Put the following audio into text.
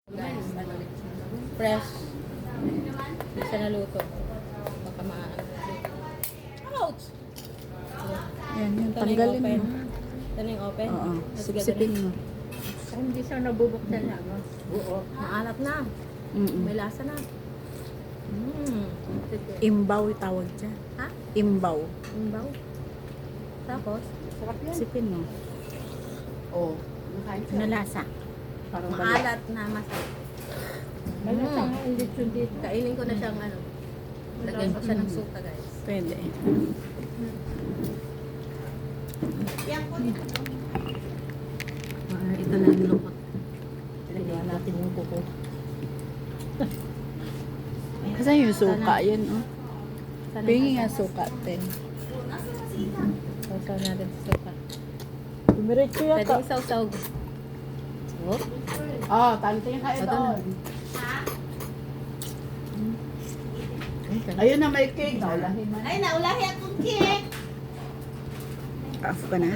Guys, fresh. Hindi siya naluto. Baka maano. Ouch! Yan, yan. Ito na yung Tanggalin open. mo. Ito na yung open. Oo. Tapos Sipsipin gagawin. mo. Hindi siya nabubuksan na. No? Oo. Maalat na. Mm-mm. May lasa na. Mmm. Imbaw tawag dyan. Ha? Imbaw. Imbaw. Tapos, Sarap yan. Sipin mo. Oo. Nakain ka. Ano lasa? Parang maalat na masarap. Malasa nga ang lechon dito. Kainin ko na siyang ano. Lagyan ko siya ng suka, guys. Pwede. Ito na yung lukot. Lagyan natin yung kuko. Kasi yung suka, yan oh. Sana Pingi nga suka, te. sausaw natin sa suka. Dumiretso Pwede isaw-saw. Oh. Oh, tanting kayo Ito na. doon. Ayun na may cake. Naulahin man. Ay, naulahi akong cake. Off ka na.